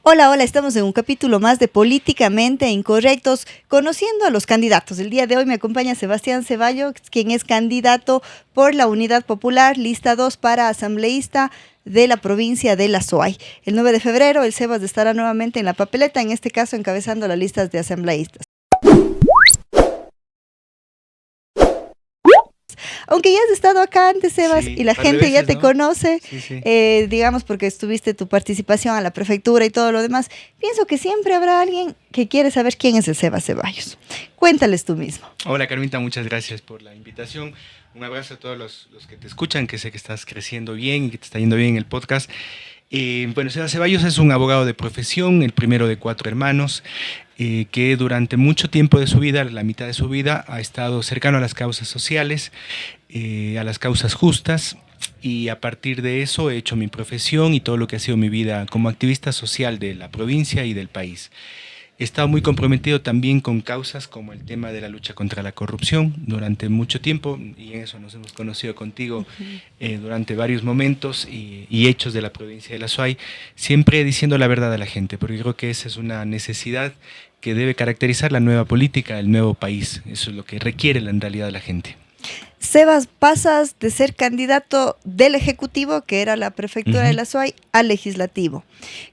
Hola, hola, estamos en un capítulo más de Políticamente Incorrectos, conociendo a los candidatos. El día de hoy me acompaña Sebastián Ceballos, quien es candidato por la Unidad Popular, lista 2 para asambleísta de la provincia de La Suay. El 9 de febrero, el Sebas estará nuevamente en la papeleta, en este caso encabezando las listas de asambleístas. Aunque ya has estado acá antes, Sebas, Sí, y la par de gente ya veces, te ¿no? conoce, Sí, sí. digamos porque estuviste tu participación a la prefectura y todo lo demás, pienso que siempre habrá alguien que quiere saber quién es el Sebas Ceballos. Cuéntales tú mismo. Hola, Carmita, muchas gracias por la invitación. Un abrazo a todos los que te escuchan, que sé que estás creciendo bien y que te está yendo bien el podcast. Bueno, Sebas Ceballos es un abogado de profesión, el primero de 4 hermanos, que durante mucho tiempo de su vida, la mitad de su vida, ha estado cercano a las causas sociales, a las causas justas, y a partir de eso he hecho mi profesión y todo lo que ha sido mi vida como activista social de la provincia y del país. He estado muy comprometido también con causas como el tema de la lucha contra la corrupción durante mucho tiempo, y en eso nos hemos conocido contigo durante varios momentos y hechos de la provincia de La Suay, siempre diciendo la verdad a la gente, porque creo que esa es una necesidad que debe caracterizar la nueva política, el nuevo país. Eso es lo que requiere en realidad la gente. Sebas, pasas de ser candidato del Ejecutivo, que era la prefectura de Ujú. La Suay, al Legislativo.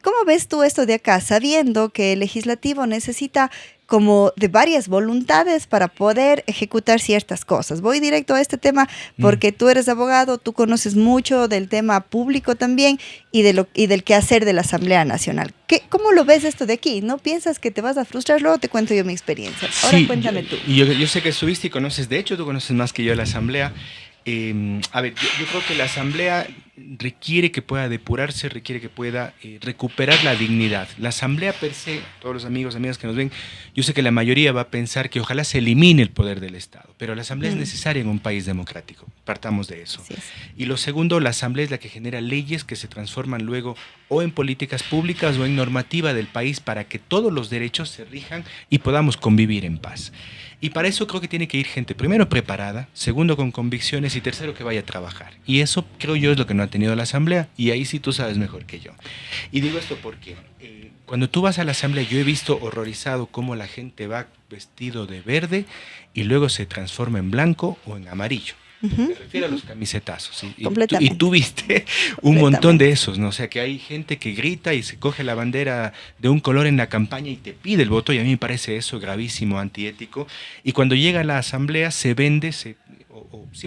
¿Cómo ves tú esto de acá, sabiendo que el Legislativo necesita como de varias voluntades para poder ejecutar ciertas cosas? Voy directo a este tema Mm. porque tú eres abogado, tú conoces mucho del tema público también y del quehacer de la Asamblea Nacional. ¿Cómo lo ves esto de aquí? ¿No piensas que te vas a frustrar? Luego te cuento yo mi experiencia. Ahora Sí, cuéntame tú. yo sé que estuviste y conoces, de hecho tú conoces más que yo la Asamblea. A ver, yo creo que la Asamblea requiere que pueda depurarse, requiere que pueda recuperar la dignidad. La Asamblea per se, todos los amigos, amigas que nos ven, yo sé que la mayoría va a pensar que ojalá se elimine el poder del Estado, pero la Asamblea es Mm, necesaria en un país democrático, partamos de eso. así es. Y lo segundo, la Asamblea es la que genera leyes que se transforman luego o en políticas públicas o en normativa del país para que todos los derechos se rijan y podamos convivir en paz. Y para eso creo que tiene que ir gente, primero preparada, segundo con convicciones y tercero que vaya a trabajar. Y eso creo yo es lo que no ha tenido la Asamblea, y ahí sí tú sabes mejor que yo. Y digo esto porque cuando tú vas a la Asamblea yo he visto horrorizado cómo la gente va vestido de verde y luego se transforma en blanco o en amarillo. Me Ujú, refiero a los camisetazos. Y tú completamente, viste un montón de completamente. esos, ¿no? O sea, que hay gente que grita y se coge la bandera de un color en la campaña y te pide el voto, y a mí me parece eso gravísimo, antiético. Y cuando llega a la asamblea se vende, sí,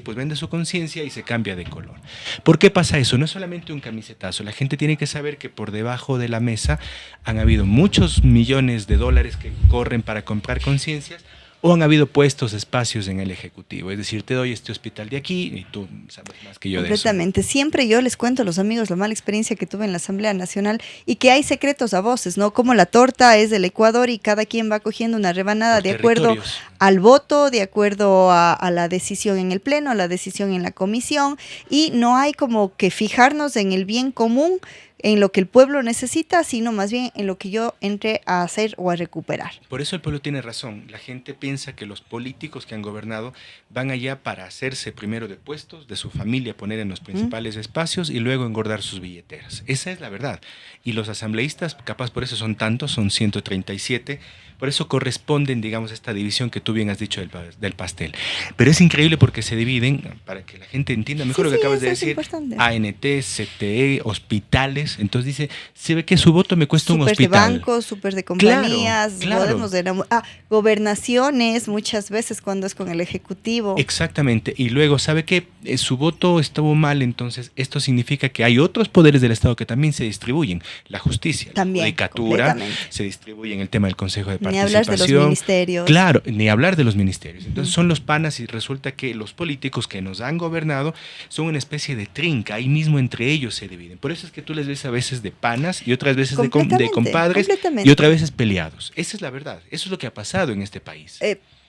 pues vende su conciencia y se cambia de color. ¿Por qué pasa eso? No es solamente un camisetazo. La gente tiene que saber que por debajo de la mesa han habido muchos millones de dólares que corren para comprar conciencias, o han habido puestos, espacios en el Ejecutivo. Es decir, te doy este hospital de aquí y tú sabes más que yo de eso. Completamente. Siempre yo les cuento a los amigos la mala experiencia que tuve en la Asamblea Nacional y que hay secretos a voces, ¿no? Como la torta es del Ecuador y cada quien va cogiendo una rebanada Por de acuerdo territorios. al voto, de acuerdo a la decisión en el Pleno, a la decisión en la comisión, y no hay como que fijarnos en el bien común, en lo que el pueblo necesita, sino más bien en lo que yo entre a hacer o a recuperar. Por eso el pueblo tiene razón. La gente piensa que los políticos que han gobernado van allá para hacerse primero de puestos, de su familia, poner en los ¿Mm? principales espacios y luego engordar sus billeteras. Esa es la verdad. Y los asambleístas, capaz por eso son tantos, son 137, por eso corresponden, digamos, a esta división que tú bien has dicho del pastel. Pero es increíble porque se dividen, para que la gente entienda Sí, mejor lo sí, que acabas de eso es decir, importante. ANT, CTE, hospitales. Entonces dice, se ve que su voto me cuesta un Súper de hospital. bancos, súper de Claro, compañías, claro. gobernaciones, muchas veces cuando es con el Ejecutivo. Exactamente. Y luego, ¿sabe qué? Su voto estuvo mal, entonces esto significa que hay otros poderes del Estado que también se distribuyen. La justicia, la También, judicatura, completamente. se distribuye en el tema del Consejo de Ni hablar de los Participación. ministerios. Claro, ni hablar de los ministerios. Entonces Ujú. son los panas y resulta que los políticos que nos han gobernado son una especie de trinca, ahí mismo entre ellos se dividen. Por eso es que tú les ves a veces de panas y otras veces de Completamente, compadres y completamente. otras veces peleados. Esa es la verdad. Eso es lo que ha pasado en este país.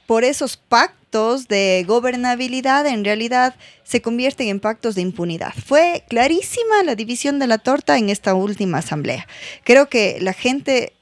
Por esos pactos de gobernabilidad en realidad se convierten en pactos de impunidad. Fue clarísima la división de la torta en esta última asamblea. Creo que la gente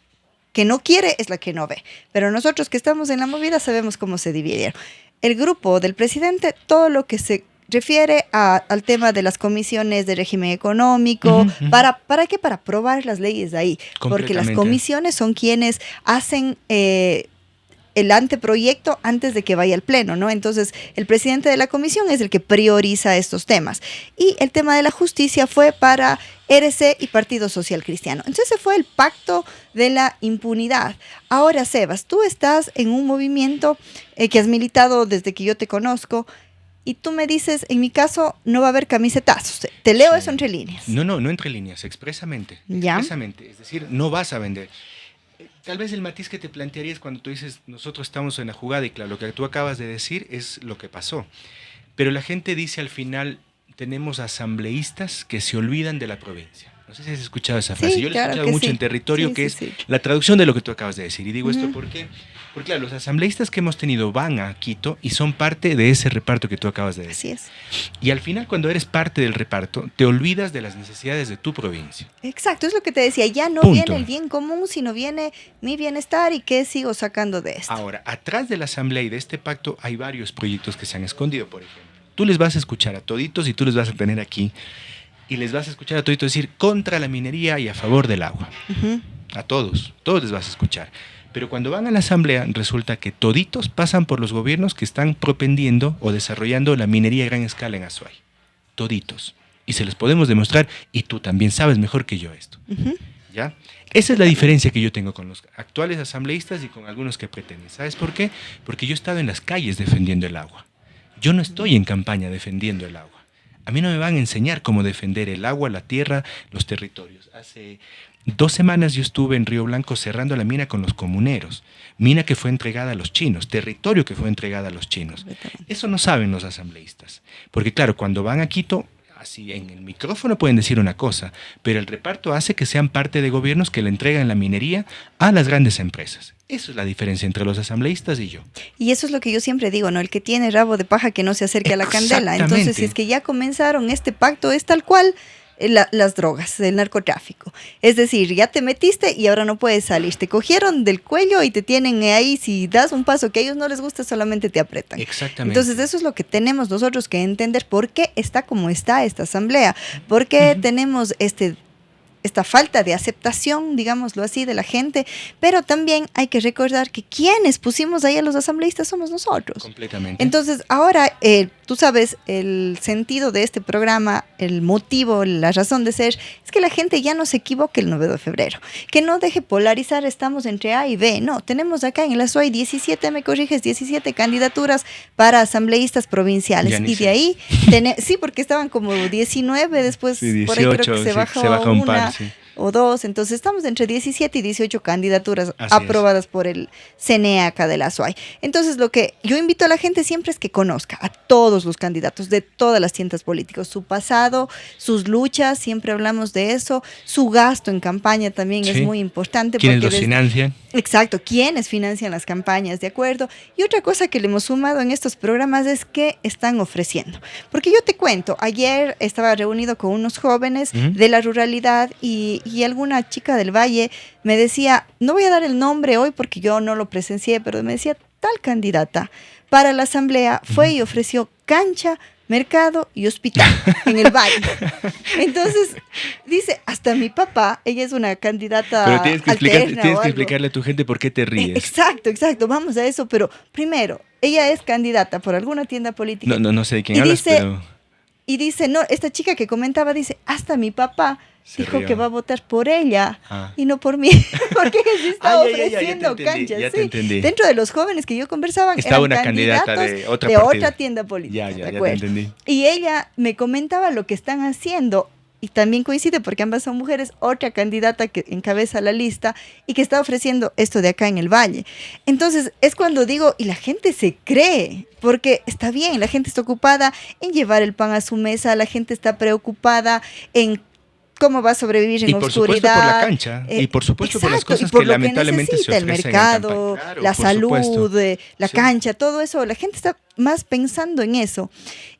que no quiere es la que no ve, pero nosotros que estamos en la movida sabemos cómo se dividieron. El grupo del presidente, todo lo que se refiere al tema de las comisiones de régimen económico. ¿Para qué? Para aprobar las leyes de ahí. Porque las comisiones son quienes hacen el anteproyecto antes de que vaya al pleno, ¿no? Entonces, el presidente de la comisión es el que prioriza estos temas. Y el tema de la justicia fue para RC y Partido Social Cristiano. Entonces, ese fue el pacto de la impunidad. Ahora, Sebas, tú estás en un movimiento que has militado desde que yo te conozco, y tú me dices, en mi caso, no va a haber camisetazos. Te leo eso entre líneas. No entre líneas, expresamente. ¿Ya? Expresamente. Es decir, no vas a vender. Tal vez el matiz que te plantearía es cuando tú dices, nosotros estamos en la jugada, y claro, lo que tú acabas de decir es lo que pasó. Pero la gente dice al final, tenemos asambleístas que se olvidan de la provincia. No sé si has escuchado esa frase. Sí, yo la he claro escuchado mucho en territorio, que es la traducción de lo que tú acabas de decir. Y digo esto porque claro, los asambleístas que hemos tenido van a Quito y son parte de ese reparto que tú acabas de decir. Así es. Y al final, cuando eres parte del reparto, te olvidas de las necesidades de tu provincia. Exacto, es lo que te decía. Ya no viene el bien común, sino viene mi bienestar y qué sigo sacando de esto. Ahora, atrás de la asamblea y de este pacto hay varios proyectos que se han escondido, por ejemplo. Tú les vas a escuchar a toditos y tú les vas a tener aquí y les vas a escuchar a toditos decir contra la minería y a favor del agua. A todos les vas a escuchar. Pero cuando van a la asamblea resulta que toditos pasan por los gobiernos que están propendiendo o desarrollando la minería a gran escala en Azuay. Toditos. Y se les podemos demostrar, y tú también sabes mejor que yo esto. ¿Ya? Esa es la diferencia que yo tengo con los actuales asambleístas y con algunos que pretenden. ¿Sabes por qué? Porque yo he estado en las calles defendiendo el agua. Yo no estoy en campaña defendiendo el agua. A mí no me van a enseñar cómo defender el agua, la tierra, los territorios. Hace 2 semanas yo estuve en Río Blanco cerrando la mina con los comuneros. Mina que fue entregada a los chinos, territorio que fue entregada a los chinos. Eso no saben los asambleístas. Porque claro, cuando van a Quito, así en el micrófono pueden decir una cosa, pero el reparto hace que sean parte de gobiernos que le entregan la minería a las grandes empresas. Eso es la diferencia entre los asambleístas y yo. Y eso es lo que yo siempre digo, ¿no? El que tiene rabo de paja que no se acerque a la candela. Entonces, si es que ya comenzaron este pacto, es tal cual las drogas, el narcotráfico. Es decir, ya te metiste y ahora no puedes salir. Te cogieron del cuello y te tienen ahí. Si das un paso que a ellos no les gusta, solamente te apretan. Exactamente. Entonces, eso es lo que tenemos nosotros que entender. ¿Por qué está como está esta asamblea? ¿Por qué tenemos esta falta de aceptación, digámoslo así, de la gente? Pero también hay que recordar que quienes pusimos ahí a los asambleístas somos nosotros. Completamente. Entonces, ahora, tú sabes, el sentido de este programa, el motivo, la razón de ser, es que la gente ya no se equivoque el 9 de febrero, que no deje polarizar, estamos entre A y B. No, tenemos acá en el Azuay 17 candidaturas para asambleístas provinciales. Y de ahí, sí, porque estaban como 19, después sí, 18, por ahí creo que se bajó un par, sí, o 2, entonces estamos entre 17 y 18 candidaturas aprobadas por el CNE acá de la Azuay. Entonces, lo que yo invito a la gente siempre es que conozca a todos los candidatos de todas las tiendas políticas, su pasado, sus luchas, siempre hablamos de eso, su gasto en campaña también es muy importante. ¿Quiénes los financian? Exacto, quiénes financian las campañas, ¿de acuerdo? Y otra cosa que le hemos sumado en estos programas es qué están ofreciendo. Porque yo te cuento, ayer estaba reunido con unos jóvenes de la ruralidad y alguna chica del Valle me decía, no voy a dar el nombre hoy porque yo no lo presencié, pero me decía, tal candidata para la asamblea fue y ofreció cancha, mercado y hospital en el Valle. Entonces, dice, hasta mi papá, ella es una candidata. Pero tienes que explicarle a tu gente por qué te ríes. Exacto, vamos a eso, pero primero, ella es candidata por alguna tienda política. No sé de quién hablas, pero... Y dice, no, esta chica que comentaba, dice, hasta mi papá dijo que va a votar por ella y no por mí, porque ella sí está ofreciendo canchas. Ya te entendí. Dentro de los jóvenes que yo conversaba, estaba una candidata de otra tienda política. Ya te entendí. Y ella me comentaba lo que están haciendo, y también coincide porque ambas son mujeres, otra candidata que encabeza la lista y que está ofreciendo esto de acá en el Valle. Entonces, es cuando digo, y la gente se cree, porque está bien, la gente está ocupada en llevar el pan a su mesa, la gente está preocupada en cómo va a sobrevivir en obscuridad. Y por supuesto por la cancha, y por supuesto por las cosas que lamentablemente se ofrecen el mercado, claro, la salud, la cancha, todo eso, la gente está más pensando en eso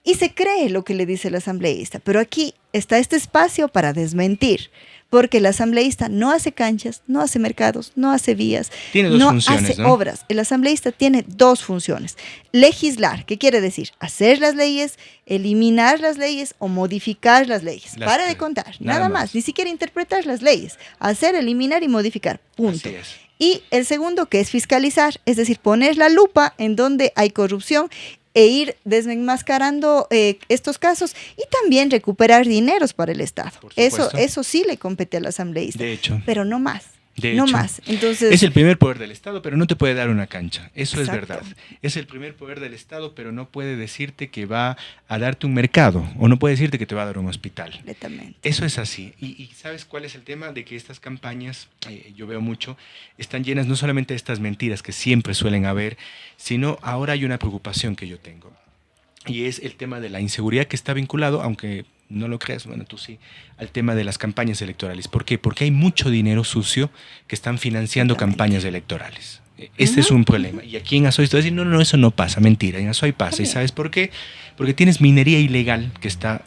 y se cree lo que le dice el asambleísta, pero aquí está este espacio para desmentir, porque el asambleísta no hace canchas, no hace mercados, no hace vías, Tiene dos no funciones, hace ¿no? obras. El asambleísta tiene dos funciones. Legislar, que quiere decir hacer las leyes, eliminar las leyes o modificar las leyes. Las Para de tres, contar, nada nada más. más. Ni siquiera interpretar las leyes. Hacer, eliminar y modificar. Punto. Así es. Y el segundo, que es fiscalizar, es decir, poner la lupa en donde hay corrupción e ir desenmascarando estos casos y también recuperar dineros para el Estado. Por supuesto. Eso sí le compete al asambleísta, De hecho. pero no más. De No hecho, más. Entonces, es el primer poder del Estado, pero no te puede dar una cancha. Eso es Exacto. verdad. Es el primer poder del Estado, pero no puede decirte que va a darte un mercado o no puede decirte que te va a dar un hospital. completamente. Eso es así. Y ¿sabes cuál es el tema? De que estas campañas, yo veo mucho, están llenas no solamente de estas mentiras que siempre suelen haber, sino ahora hay una preocupación que yo tengo. Y es el tema de la inseguridad que está vinculado, aunque no lo creas, bueno, tú sí, al tema de las campañas electorales. ¿Por qué? Porque hay mucho dinero sucio que están financiando Exactamente. campañas electorales. Este es un problema. Y aquí en Azuay, tú vas a decir, no, eso no pasa, mentira, en Azuay pasa. ¿Y sabes por qué? Porque tienes minería ilegal que está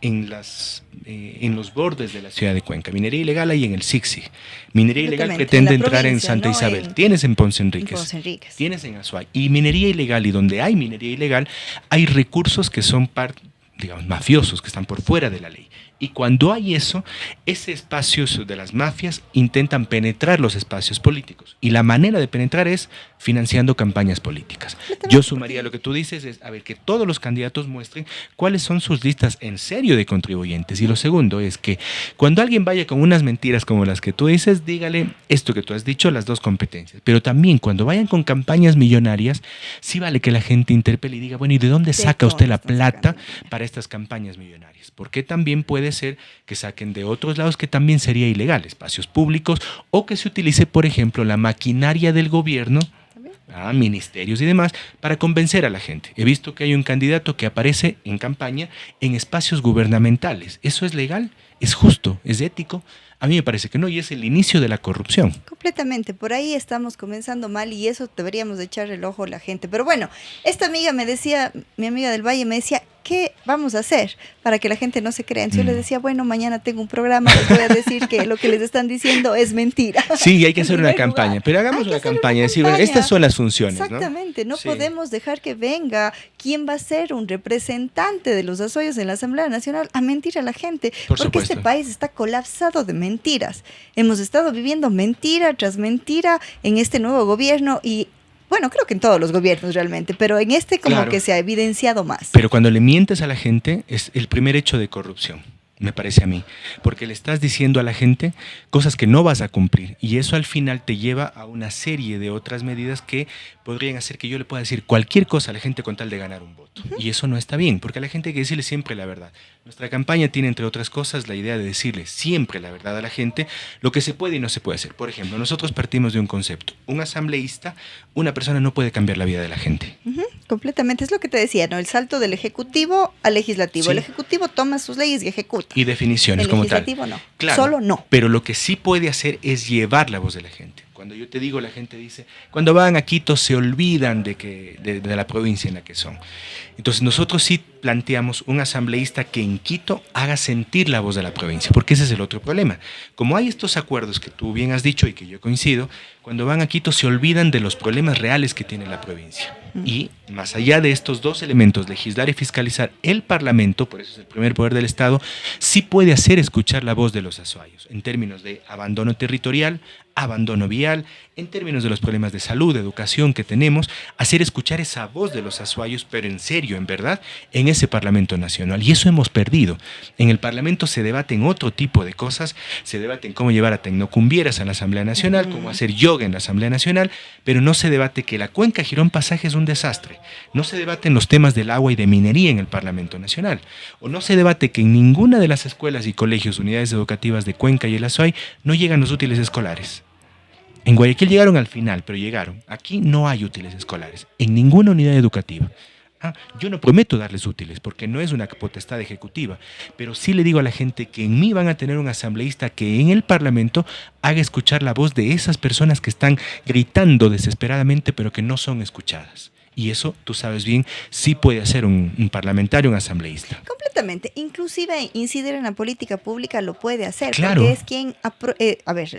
en los bordes de la ciudad de Cuenca. Minería ilegal hay en el Sixi. Minería ilegal Completamente, pretende en la entrar en provincia, Santa ¿no? Isabel. Tienes en Ponce En Enríquez. Ponce Enríquez. Tienes en Azuay. Y minería ilegal, y donde hay minería ilegal, hay recursos que son digamos, mafiosos, que están por fuera de la ley. Y cuando hay eso, ese espacio de las mafias intentan penetrar los espacios políticos. Y la manera de penetrar es financiando campañas políticas. Yo sumaría lo que tú dices, es a ver que todos los candidatos muestren cuáles son sus listas en serio de contribuyentes. Y lo segundo es que cuando alguien vaya con unas mentiras como las que tú dices, dígale esto que tú has dicho, las dos competencias. Pero también cuando vayan con campañas millonarias, sí vale que la gente interpele y diga, bueno, ¿y de dónde saca usted la plata para estas campañas millonarias? Porque también puede ser que saquen de otros lados que también sería ilegal, espacios públicos, o que se utilice, por ejemplo, la maquinaria del gobierno, ministerios y demás, para convencer a la gente. He visto que hay un candidato que aparece en campaña en espacios gubernamentales. ¿Eso es legal? ¿Es justo? ¿Es ético? A mí me parece que no, y es el inicio de la corrupción. Completamente, por ahí estamos comenzando mal y eso deberíamos de echarle el ojo a la gente. Pero bueno, esta amiga me decía, mi amiga del Valle me decía, ¿qué vamos a hacer para que la gente no se crea? Entonces yo le decía, bueno, mañana tengo un programa, les voy a decir que lo que les están diciendo es mentira. Sí, hay que hacer una campaña, pero hagamos una campaña, decir, bueno, estas son las funciones, Exactamente, no Sí. podemos dejar que venga quien va a ser un representante de los azuayos en la Asamblea Nacional a mentir a la gente, Por porque supuesto. este país está colapsado de mentiras. Hemos estado viviendo mentira tras mentira en este nuevo gobierno y bueno, creo que en todos los gobiernos realmente, pero en este como Claro. que se ha evidenciado más. Pero cuando le mientes a la gente es el primer hecho de corrupción, me parece a mí, porque le estás diciendo a la gente cosas que no vas a cumplir y eso al final te lleva a una serie de otras medidas que podrían hacer que yo le pueda decir cualquier cosa a la gente con tal de ganar un voto. Y eso no está bien, porque a la gente hay que decirle siempre la verdad. Nuestra campaña tiene, entre otras cosas, la idea de decirle siempre la verdad a la gente, lo que se puede y no se puede hacer. Por ejemplo, nosotros partimos de un concepto. Un asambleísta, una persona no puede cambiar la vida de la gente. Completamente, es lo que te decía, ¿no? El salto del Ejecutivo al Legislativo. Sí. El Ejecutivo toma sus leyes y ejecuta. Y definiciones El como tal. Legislativo no. Claro, Solo no. Pero lo que sí puede hacer es llevar la voz de la gente. Cuando yo te digo, la gente dice, cuando van a Quito se olvidan de la provincia en la que son. Entonces nosotros sí planteamos un asambleísta que en Quito haga sentir la voz de la provincia, porque ese es el otro problema. Como hay estos acuerdos que tú bien has dicho y que yo coincido, cuando van a Quito se olvidan de los problemas reales que tiene la provincia. Y más allá de estos dos elementos, legislar y fiscalizar, el Parlamento, por eso es el primer poder del Estado, sí puede hacer escuchar la voz de los azuayos, en términos de abandono territorial, abandono vial, en términos de los problemas de salud, de educación que tenemos, hacer escuchar esa voz de los azuayos, pero en serio, en verdad, en ese Parlamento Nacional. Y eso hemos perdido. En el Parlamento se debaten otro tipo de cosas, se debaten cómo llevar a tecnocumbieras a la Asamblea Nacional, cómo hacer yoga en la Asamblea Nacional, pero no se debate que la cuenca Girón Pasaje es un desastre. No se debaten los temas del agua y de minería en el Parlamento Nacional. O no se debate que en ninguna de las escuelas y colegios, unidades educativas de Cuenca y el Azuay no llegan los útiles escolares. En Guayaquil llegaron al final, pero llegaron. Aquí no hay útiles escolares, en ninguna unidad educativa. Yo no prometo darles útiles, porque no es una potestad ejecutiva, pero sí le digo a la gente que en mí van a tener un asambleísta que en el Parlamento haga escuchar la voz de esas personas que están gritando desesperadamente, pero que no son escuchadas. Y eso, tú sabes bien, sí puede hacer un parlamentario, un asambleísta. Completamente. Inclusive incidir en la política pública lo puede hacer, Claro. porque es quien,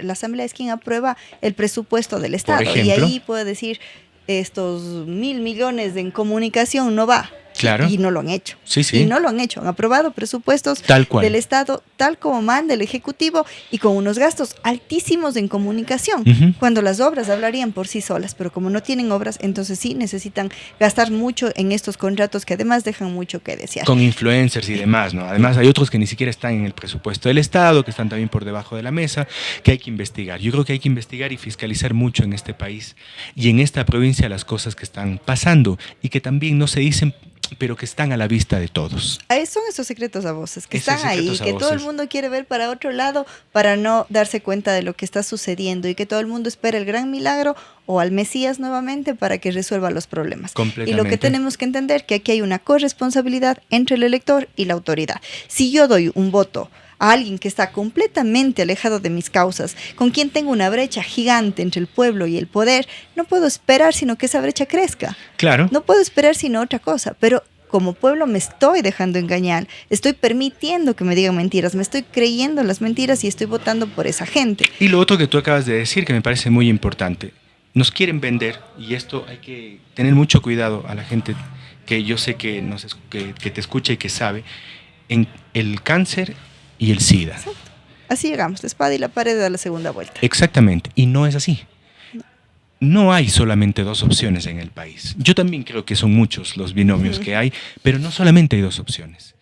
la Asamblea es quien aprueba el presupuesto del Estado. ejemplo. Y ahí puede decir, estos 1.000 millones en comunicación no va. Claro. Y no lo han hecho. Sí, sí. Y no lo han hecho. Han aprobado presupuestos Tal cual. del Estado, tal como manda el Ejecutivo, y con unos gastos altísimos en comunicación, cuando las obras hablarían por sí solas, pero como no tienen obras, entonces sí necesitan gastar mucho en estos contratos que además dejan mucho que desear. Con influencers y demás, ¿no? Además hay otros que ni siquiera están en el presupuesto del Estado, que están también por debajo de la mesa, que hay que investigar. Yo creo que hay que investigar y fiscalizar mucho en este país y en esta provincia las cosas que están pasando y que también no se dicen, pero que están a la vista de todos. Son esos secretos a voces, que están ahí, que todo el mundo quiere ver para otro lado para no darse cuenta de lo que está sucediendo y que todo el mundo espera el gran milagro o al Mesías nuevamente para que resuelva los problemas. Y lo que tenemos que entender que aquí hay una corresponsabilidad entre el elector y la autoridad. Si yo doy un voto a alguien que está completamente alejado de mis causas, con quien tengo una brecha gigante entre el pueblo y el poder, no puedo esperar sino que esa brecha crezca. Claro. No puedo esperar sino otra cosa, pero como pueblo me estoy dejando engañar, estoy permitiendo que me digan mentiras, me estoy creyendo las mentiras y estoy votando por esa gente. Y lo otro que tú acabas de decir, que me parece muy importante, nos quieren vender, y esto hay que tener mucho cuidado a la gente que yo sé que te escucha y que sabe, en el cáncer y el SIDA. Exacto. Así llegamos, la espada y la pared a la segunda vuelta. Exactamente, y no es así. No hay solamente dos opciones en el país. Yo también creo que son muchos los binomios que hay, pero no solamente hay dos opciones.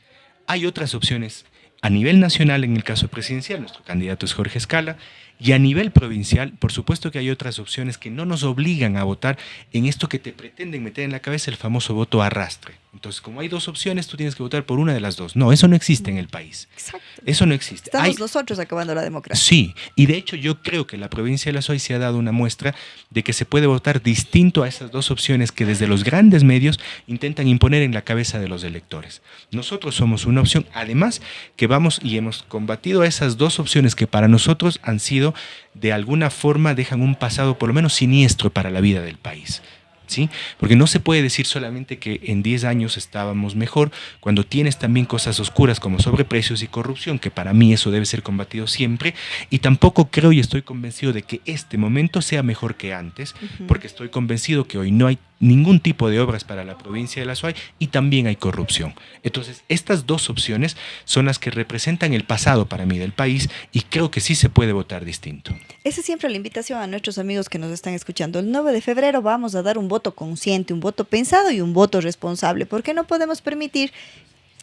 Hay otras opciones a nivel nacional, en el caso presidencial, nuestro candidato es Jorge Escala, y a nivel provincial, por supuesto que hay otras opciones que no nos obligan a votar en esto que te pretenden meter en la cabeza, el famoso voto arrastre. Entonces, como hay dos opciones, tú tienes que votar por una de las dos. No, eso no existe en el país. Exacto. Eso no existe. Estamos nosotros acabando la democracia. Sí, y de hecho yo creo que la provincia de La Suay se ha dado una muestra de que se puede votar distinto a esas dos opciones que desde los grandes medios intentan imponer en la cabeza de los electores. Nosotros somos una opción, además que vamos y hemos combatido a esas dos opciones que para nosotros han sido, de alguna forma, dejan un pasado por lo menos siniestro para la vida del país. ¿Sí? Porque no se puede decir solamente que en 10 años estábamos mejor cuando tienes también cosas oscuras como sobreprecios y corrupción, que para mí eso debe ser combatido siempre, y tampoco creo y estoy convencido de que este momento sea mejor que antes, porque estoy convencido que hoy no hay ningún tipo de obras para la provincia de La Suay y también hay corrupción. Entonces, estas dos opciones son las que representan el pasado para mí del país y creo que sí se puede votar distinto. Esa es siempre la invitación a nuestros amigos que nos están escuchando. El 9 de febrero vamos a dar un voto consciente, un voto pensado y un voto responsable, porque no podemos permitir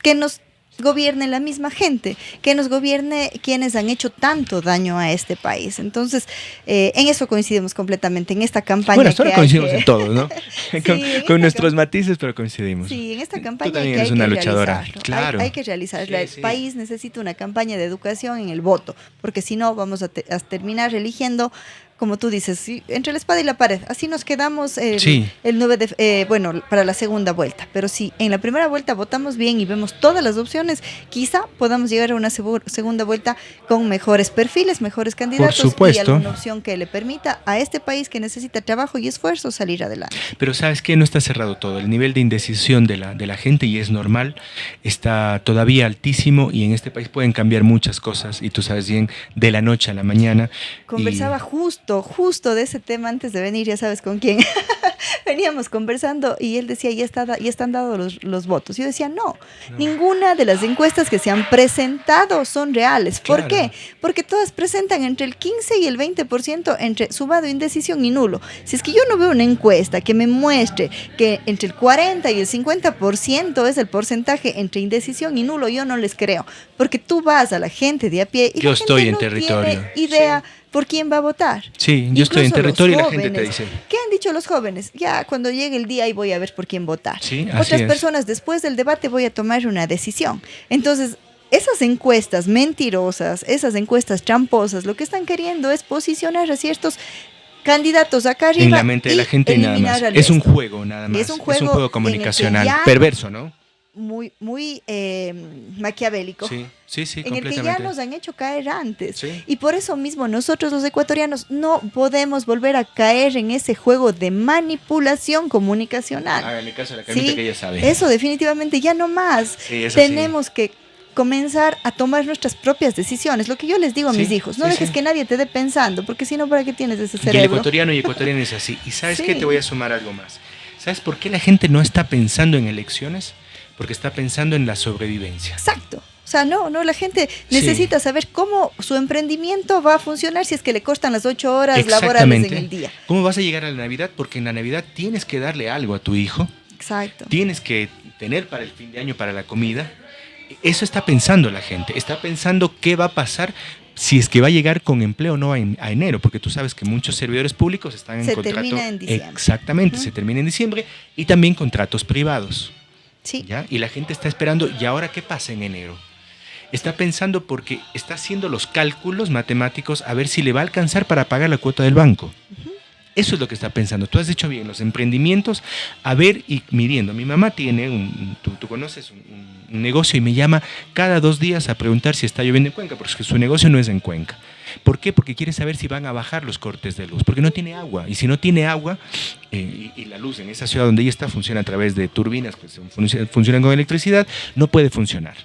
que nos gobierne la misma gente, que nos gobierne quienes han hecho tanto daño a este país. Entonces, en eso coincidimos completamente, en esta campaña. Bueno, solo coincidimos en todo, ¿no? Sí, con nuestros matices, pero coincidimos. Sí, en esta campaña Tú también eres una luchadora. Claro. Hay que realizarlo. El país necesita una campaña de educación en el voto, porque si no vamos a terminar eligiendo, como tú dices, entre la espada y la pared. Así nos quedamos el 9 de, para la segunda vuelta. Pero si en la primera vuelta votamos bien y vemos todas las opciones, quizá podamos llegar a una segunda vuelta con mejores perfiles, mejores candidatos. Por supuesto. Y alguna opción que le permita a este país que necesita trabajo y esfuerzo salir adelante. Pero ¿sabes qué? No está cerrado todo. El nivel de indecisión de la gente, y es normal, está todavía altísimo, y en este país pueden cambiar muchas cosas, y tú sabes bien, de la noche a la mañana. Conversaba justo de ese tema antes de venir, ya sabes con quién. Veníamos conversando y él decía, ya están dados los votos. Yo decía, no, ninguna de las encuestas que se han presentado son reales. ¿Por qué? Porque todas presentan entre el 15 y el 20% entre sumado, indecisión y nulo. Si es que yo no veo una encuesta que me muestre que entre el 40 y el 50% es el porcentaje entre indecisión y nulo, yo no les creo. Porque tú vas a la gente de a pie y yo la estoy gente en no territorio. tiene idea por quién va a votar. Sí, yo estoy en territorio y la gente te dice. ¿Qué han dicho los jóvenes? Ya cuando llegue el día ahí voy a ver por quién votar. Sí, así Otras es. personas, después del debate voy a tomar una decisión. Entonces, esas encuestas mentirosas, esas encuestas tramposas, lo que están queriendo es posicionar a ciertos candidatos acá arriba en la mente de la gente y nada más. Es un juego nada más. Es un juego comunicacional. en el que ya perverso, ¿no? Muy maquiavélico. Sí, Sí, sí, en el que ya completamente. nos han hecho caer antes. Sí. Y por eso mismo nosotros los ecuatorianos no podemos volver a caer en ese juego de manipulación comunicacional. Háganle caso a la Camita ¿Sí? que ella sabe. Eso definitivamente ya no más. Sí, eso Tenemos que comenzar a tomar nuestras propias decisiones. Lo que yo les digo a Sí, mis hijos, no sí, dejes sí. que nadie te dé pensando, porque si no, ¿para qué tienes ese Y el cerebro? ecuatoriano y ecuatoriana es así. ¿Y sabes Sí. qué? Te voy a sumar algo más. ¿Sabes por qué la gente no está pensando en elecciones? Porque está pensando en la sobrevivencia. Exacto. O sea, no, la gente Sí. necesita saber cómo su emprendimiento va a funcionar si es que le costan las 8 horas laborales en el día. ¿Cómo vas a llegar a la Navidad? Porque en la Navidad tienes que darle algo a tu hijo. Exacto. Tienes que tener para el fin de año, para la comida. Eso está pensando la gente. Está pensando qué va a pasar si es que va a llegar con empleo o no a enero, porque tú sabes que muchos servidores públicos están en Se contrato. termina en diciembre. Exactamente, Ujú. se termina en diciembre, y también contratos privados. Sí. ¿Ya? Y la gente está esperando, ¿y ahora qué pasa en enero? Está pensando porque está haciendo los cálculos matemáticos a ver si le va a alcanzar para pagar la cuota del banco. Eso es lo que está pensando. Tú has dicho bien, los emprendimientos, a ver y midiendo. Mi mamá tiene, tú conoces, un negocio y me llama cada 2 días a preguntar si está lloviendo en Cuenca, porque su negocio no es en Cuenca. ¿Por qué? Porque quiere saber si van a bajar los cortes de luz, porque no tiene agua. Y si no tiene agua, y la luz en esa ciudad donde ella está funciona a través de turbinas que funcionan con electricidad, no puede funcionar.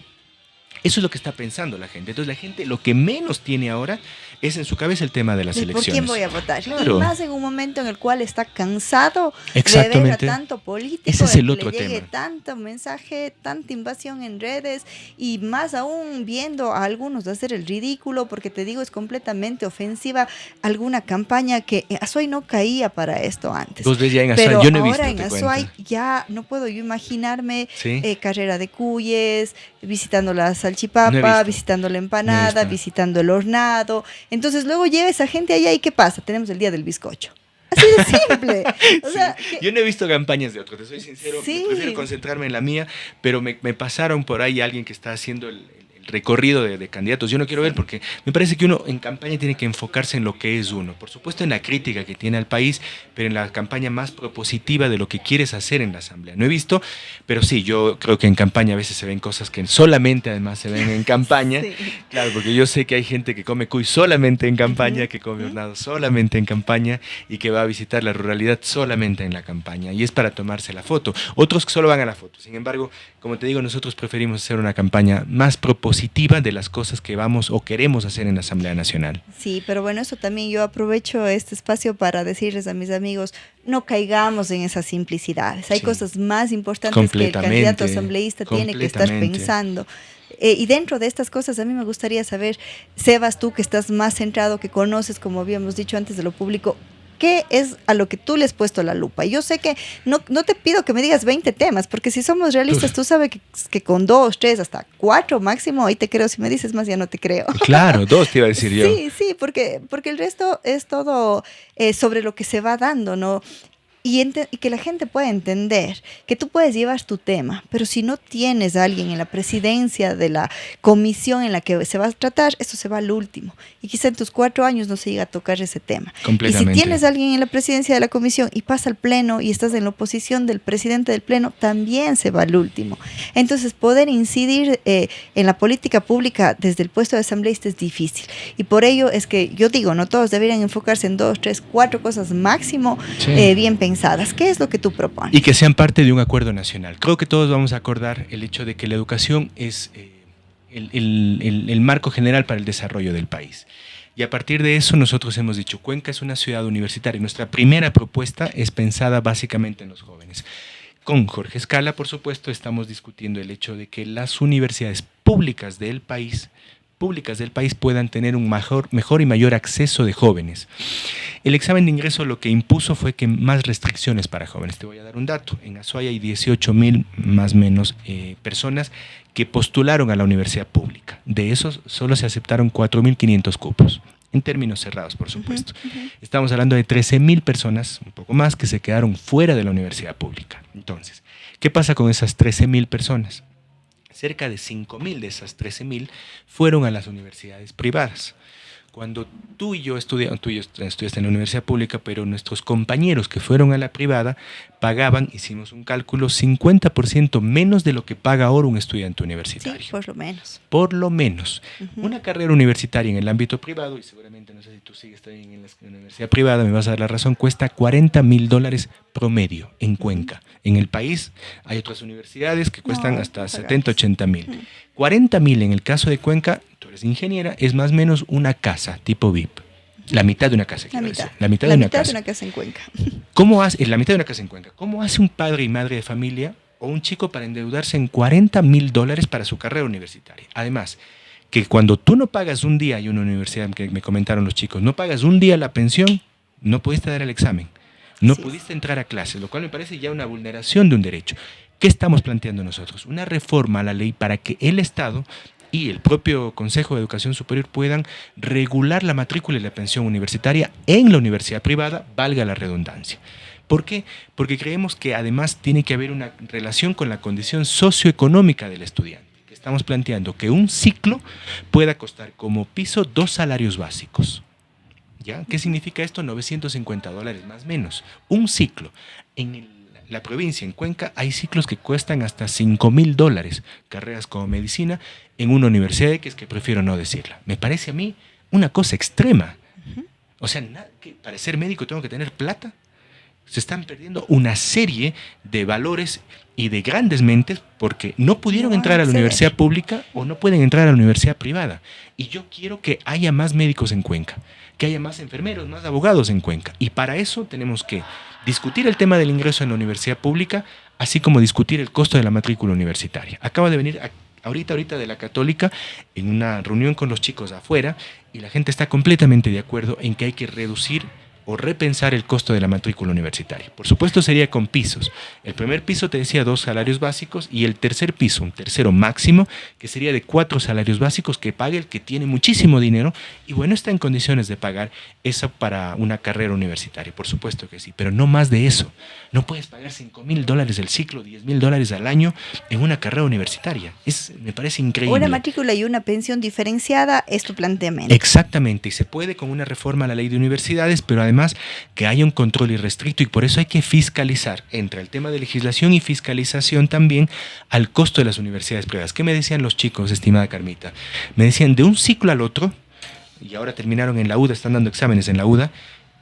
Eso es lo que está pensando la gente. Entonces la gente lo que menos tiene ahora es en su cabeza el tema de las ¿Por elecciones. quién voy a votar? Claro. Y más en un momento en el cual está cansado de ver a Exactamente. tanto político, Ese es de el que otro le llegue tema. tanto mensaje, tanta invasión en redes y más aún viendo a algunos hacer el ridículo, porque te digo, es completamente ofensiva alguna campaña que Azuay no caía para esto antes. Vos ves ya en Azuay, Pero yo no he ahora visto, en te Azuay cuento. ya no puedo yo imaginarme Sí. carrera de cuyes, visitando la No he salchipapa, visto. visitando la No he empanada, visto. visitando el hornado. Entonces luego llega esa gente allá y ¿qué pasa? Tenemos el día del bizcocho. Así de simple. O sea, Sí. Yo no he visto campañas de otros, te soy sincero, Sí. prefiero concentrarme en la mía, pero me pasaron por ahí alguien que está haciendo el recorrido de candidatos. Yo no quiero ver porque me parece que uno en campaña tiene que enfocarse en lo que es uno. Por supuesto en la crítica que tiene al país, pero en la campaña más propositiva de lo que quieres hacer en la asamblea. No he visto, pero sí, yo creo que en campaña a veces se ven cosas que solamente además se ven en campaña. Sí. Claro, porque yo sé que hay gente que come cuy solamente en campaña, Ujú, que come ujú. hornado solamente en campaña y que va a visitar la ruralidad solamente en la campaña. Y es para tomarse la foto. Otros que solo van a la foto. Sin embargo, como te digo, nosotros preferimos hacer una campaña más propositiva de las cosas que vamos o queremos hacer en la Asamblea Nacional. Sí, pero bueno, eso también yo aprovecho este espacio para decirles a mis amigos, no caigamos en esas simplicidades. Hay Sí. cosas más importantes que el candidato asambleísta tiene que estar Completamente. pensando. Y dentro de estas cosas, a mí me gustaría saber, Sebas, tú que estás más centrado, que conoces, como habíamos dicho antes, de lo público, ¿qué es a lo que tú le has puesto la lupa? Yo sé que no te pido que me digas 20 temas, porque si somos realistas, tú sabes que con 2, 3, hasta 4 máximo, ahí te creo. Si me dices más, ya no te creo. Claro, 2 te iba a decir yo. Sí, sí, porque el resto es todo sobre lo que se va dando, ¿no? Y que la gente pueda entender que tú puedes llevar tu tema, pero si no tienes a alguien en la presidencia de la comisión en la que se va a tratar, eso se va al último. Y quizá en tus 4 años no se llega a tocar ese tema. Y si Completamente. tienes a alguien en la presidencia de la comisión y pasa al pleno y estás en la oposición del presidente del pleno, también se va al último. Entonces, poder incidir en la política pública desde el puesto de asambleísta es difícil. Y por ello es que yo digo, no todos deberían enfocarse en 2, 3, 4 cosas máximo Sí. bien pensadas. ¿Qué es lo que tú propones? Y que sean parte de un acuerdo nacional. Creo que todos vamos a acordar el hecho de que la educación es el marco general para el desarrollo del país. Y a partir de eso nosotros hemos dicho, Cuenca es una ciudad universitaria. Nuestra primera propuesta es pensada básicamente en los jóvenes. Con Jorge Escala, por supuesto, estamos discutiendo el hecho de que las universidades públicas del país puedan tener un mejor y mayor acceso de jóvenes. El examen de ingreso lo que impuso fue que más restricciones para jóvenes. Te voy a dar un dato. En Azuay hay 18,000 más o menos personas que postularon a la universidad pública. De esos solo se aceptaron 4,500 cupos. En términos cerrados, por supuesto. Estamos hablando de 13,000 personas, un poco más, que se quedaron fuera de la universidad pública. Entonces, ¿qué pasa con esas 13,000 personas? Cerca de 5,000 de esas 13,000 fueron a las universidades privadas. Cuando tú y yo estudiaste en la universidad pública, pero nuestros compañeros que fueron a la privada pagaban, hicimos un cálculo, 50% menos de lo que paga ahora un estudiante universitario. Sí, por lo menos. Por lo menos. Una carrera universitaria en el ámbito privado, y seguramente no sé si tú sigues también en la universidad privada, me vas a dar la razón, cuesta $40,000 promedio en Cuenca. En el país hay otras universidades que cuestan hasta 70, 80 mil. 40,000 en el caso de Cuenca, tú eres ingeniera, es más o menos una casa tipo VIP. La mitad de una casa, quiero decir. La mitad de una casa en Cuenca. ¿Cómo hace, la mitad de una casa en Cuenca? ¿Cómo hace un padre y madre de familia o un chico para endeudarse en $40,000 para su carrera universitaria? Además, que cuando tú no pagas un día, hay una universidad que me comentaron los chicos, no pagas un día la pensión, no pudiste dar el examen, no pudiste entrar a clases, lo cual me parece ya una vulneración de un derecho. ¿Qué estamos planteando nosotros? Una reforma a la ley para que el Estado y el propio Consejo de Educación Superior puedan regular la matrícula y la pensión universitaria en la universidad privada, valga la redundancia. ¿Por qué? Porque creemos que además tiene que haber una relación con la condición socioeconómica del estudiante. Estamos planteando que un ciclo pueda costar como piso 2 salarios básicos. ¿Ya? ¿Qué significa esto? $950 más o menos. Un ciclo. En la provincia, en Cuenca, hay ciclos que cuestan hasta $5,000, carreras como medicina, en una universidad X que prefiero no decirla. Me parece a mí una cosa extrema. O sea, que para ser médico tengo que tener plata. Se están perdiendo una serie de valores y de grandes mentes porque no pudieron entrar a la universidad pública o no pueden entrar a la universidad privada. Y yo quiero que haya más médicos en Cuenca, que haya más enfermeros, más abogados en Cuenca. Y para eso tenemos que discutir el tema del ingreso en la universidad pública, así como discutir el costo de la matrícula universitaria. Acaba de venir ahorita de la Católica en una reunión con los chicos afuera y la gente está completamente de acuerdo en que hay que reducir o repensar el costo de la matrícula universitaria. Por supuesto sería con pisos. El primer piso te decía 2 salarios básicos y el tercer piso, un tercero máximo, que sería de 4 salarios básicos que pague el que tiene muchísimo dinero y bueno, está en condiciones de pagar eso para una carrera universitaria. Por supuesto que sí, pero no más de eso. No puedes pagar $5,000 el ciclo, $10,000 al año en una carrera universitaria. Me parece increíble. Una matrícula y una pensión diferenciada es tu planteamiento. Exactamente, y se puede con una reforma a la ley de universidades, pero además que haya un control irrestricto y por eso hay que fiscalizar. Entra el tema de legislación y fiscalización también al costo de las universidades privadas. ¿Qué me decían los chicos, estimada Carmita? Me decían de un ciclo al otro, y ahora terminaron en la UDA, están dando exámenes en la UDA,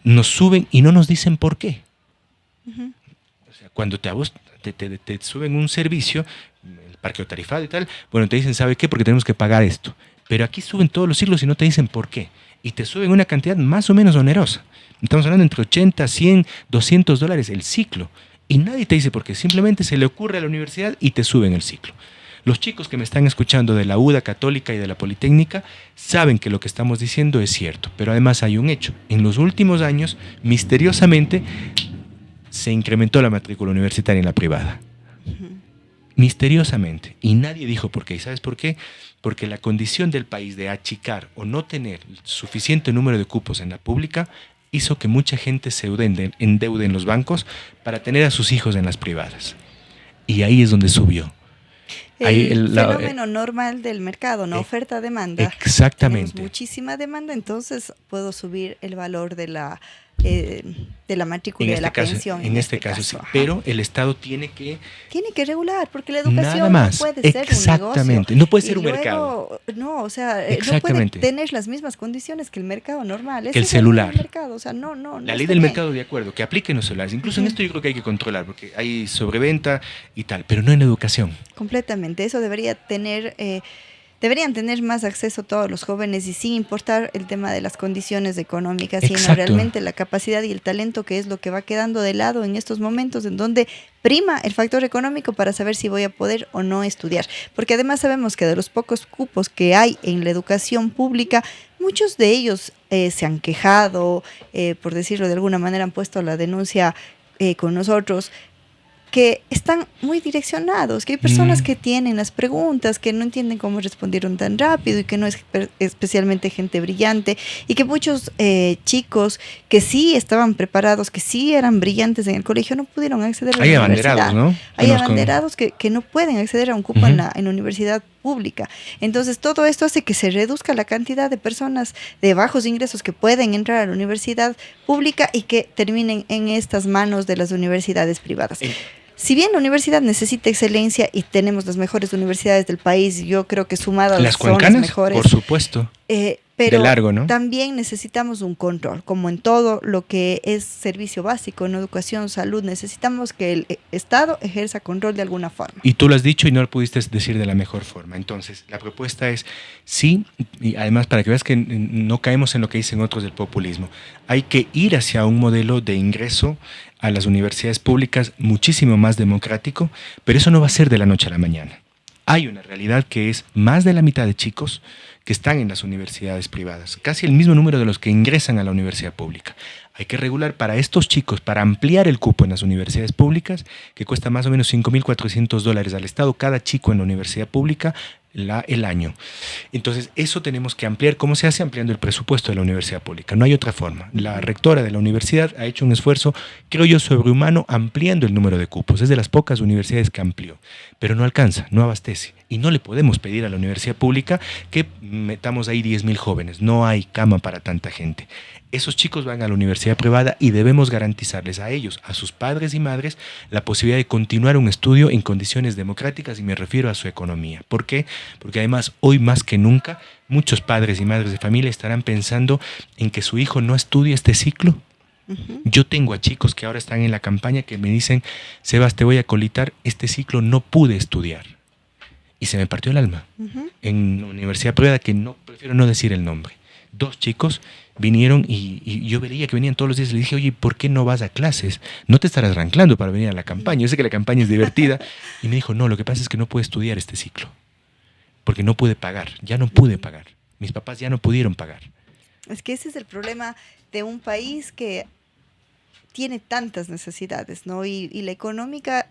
nos suben y no nos dicen por qué. O sea, cuando te suben un servicio, el parqueo tarifado y tal, bueno, te dicen, ¿sabe qué? Porque tenemos que pagar esto. Pero aquí suben todos los ciclos y no te dicen por qué. Y te suben una cantidad más o menos onerosa. Estamos hablando entre 80, 100, $200 el ciclo. Y nadie te dice por qué. Simplemente se le ocurre a la universidad y te suben el ciclo. Los chicos que me están escuchando de la UDA Católica y de la Politécnica saben que lo que estamos diciendo es cierto. Pero además hay un hecho. En los últimos años, misteriosamente, se incrementó la matrícula universitaria en la privada. Misteriosamente. Y nadie dijo por qué. ¿Y sabes por qué? Porque la condición del país de achicar o no tener suficiente número de cupos en la pública hizo que mucha gente se endeude en los bancos para tener a sus hijos en las privadas. Y ahí es donde subió. El fenómeno normal del mercado, ¿no? Oferta-demanda. Exactamente. Tenemos muchísima demanda, entonces puedo subir el valor de la matrícula y de la pensión. En este caso sí, pero el Estado tiene que regular, porque la educación nada más, no puede ser un negocio. Exactamente, no puede ser un mercado. No, o sea, no puede tener las mismas condiciones que el mercado normal. Que el celular. Mercado, o sea, no la ley del mercado, de acuerdo, que aplique en los celulares. Incluso en esto yo creo que hay que controlar, porque hay sobreventa y tal, pero no en educación. Completamente, eso deberían tener más acceso todos los jóvenes y sin importar el tema de las condiciones económicas, sino realmente la capacidad y el talento, que es lo que va quedando de lado en estos momentos en donde prima el factor económico para saber si voy a poder o no estudiar. Porque además sabemos que de los pocos cupos que hay en la educación pública, muchos de ellos se han quejado, por decirlo de alguna manera, han puesto la denuncia con nosotros, que están muy direccionados, que hay personas que tienen las preguntas, que no entienden cómo respondieron tan rápido y que no es especialmente gente brillante, y que muchos chicos que sí estaban preparados, que sí eran brillantes en el colegio, no pudieron acceder a la universidad. Hay abanderados, ¿no? Hay abanderados que no pueden acceder a un cupo en la universidad pública. Entonces, todo esto hace que se reduzca la cantidad de personas de bajos ingresos que pueden entrar a la universidad pública y que terminen en estas manos de las universidades privadas. Si bien la universidad necesita excelencia y tenemos las mejores universidades del país, yo creo que sumadas las son las cuencanas, mejores. por supuesto. Pero de largo, ¿no? también necesitamos un control, como en todo lo que es servicio básico, en educación, salud, necesitamos que el Estado ejerza control de alguna forma. Y tú lo has dicho y no lo pudiste decir de la mejor forma. Entonces, la propuesta es sí, y además para que veas que no caemos en lo que dicen otros del populismo, hay que ir hacia un modelo de ingreso a las universidades públicas muchísimo más democrático, pero eso no va a ser de la noche a la mañana. Hay una realidad que es más de la mitad de chicos que están en las universidades privadas, casi el mismo número de los que ingresan a la universidad pública. Hay que regular para estos chicos, para ampliar el cupo en las universidades públicas, que cuesta más o menos $5,400 al Estado cada chico en la universidad pública el año. Entonces, eso tenemos que ampliar. ¿Cómo se hace? Ampliando el presupuesto de la universidad pública. No hay otra forma. La rectora de la universidad ha hecho un esfuerzo, creo yo, sobrehumano, ampliando el número de cupos. Es de las pocas universidades que amplió, pero no alcanza, no abastece. Y no le podemos pedir a la universidad pública que metamos ahí 10,000 jóvenes. No hay cama para tanta gente. Esos chicos van a la universidad privada y debemos garantizarles a ellos, a sus padres y madres, la posibilidad de continuar un estudio en condiciones democráticas, y me refiero a su economía. ¿Por qué? Porque además, hoy más que nunca, muchos padres y madres de familia estarán pensando en que su hijo no estudie este ciclo. Uh-huh. Yo tengo a chicos que ahora están en la campaña que me dicen: Sebas, te voy a colitar, este ciclo no pude estudiar. Y se me partió el alma. Uh-huh. En una universidad privada que prefiero no decir el nombre. 2 chicos vinieron y yo veía que venían todos los días. Le dije: oye, ¿por qué no vas a clases? No te estarás ranclando para venir a la campaña. Yo sé que la campaña es divertida. Y me dijo: no, lo que pasa es que no puedo estudiar este ciclo. Porque no pude pagar. Ya no pude pagar. Mis papás ya no pudieron pagar. Es que ese es el problema de un país que tiene tantas necesidades, ¿no? Y la económica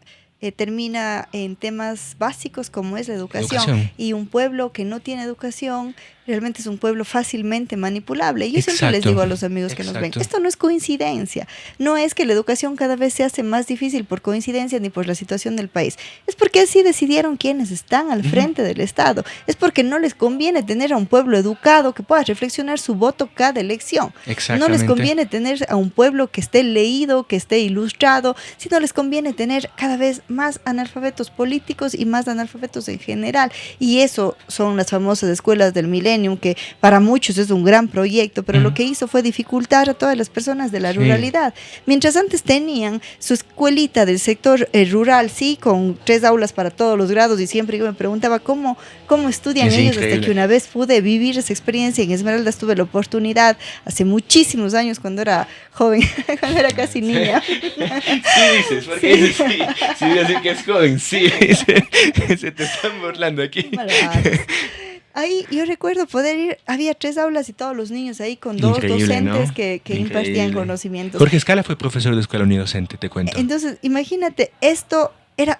termina en temas básicos como es la educación. Y un pueblo que no tiene educación realmente es un pueblo fácilmente manipulable. Y yo siempre les digo a los amigos que nos ven, esto no es coincidencia, no es que la educación cada vez se hace más difícil por coincidencia ni por la situación del país, es porque así decidieron quienes están al frente del Estado, es porque no les conviene tener a un pueblo educado que pueda reflexionar su voto cada elección, no les conviene tener a un pueblo que esté leído, que esté ilustrado, sino les conviene tener cada vez más analfabetos políticos y más analfabetos en general, y eso son las famosas escuelas del milenio, que para muchos es un gran proyecto, pero lo que hizo fue dificultar a todas las personas de la ruralidad. Mientras antes tenían su escuelita del sector rural, sí, con 3 aulas para todos los grados, y siempre yo me preguntaba cómo estudian ellos, hasta que una vez pude vivir esa experiencia. En Esmeraldas tuve la oportunidad, hace muchísimos años, cuando era joven, cuando era casi niña. Sí dices, porque dices sí, dices que es joven, sí, se te están burlando aquí. Ahí yo recuerdo poder ir, había 3 aulas y todos los niños ahí con 2 docentes, ¿no? que impartían conocimientos. Jorge Escala fue profesor de escuela unidocente, te cuento. Entonces, imagínate, esto era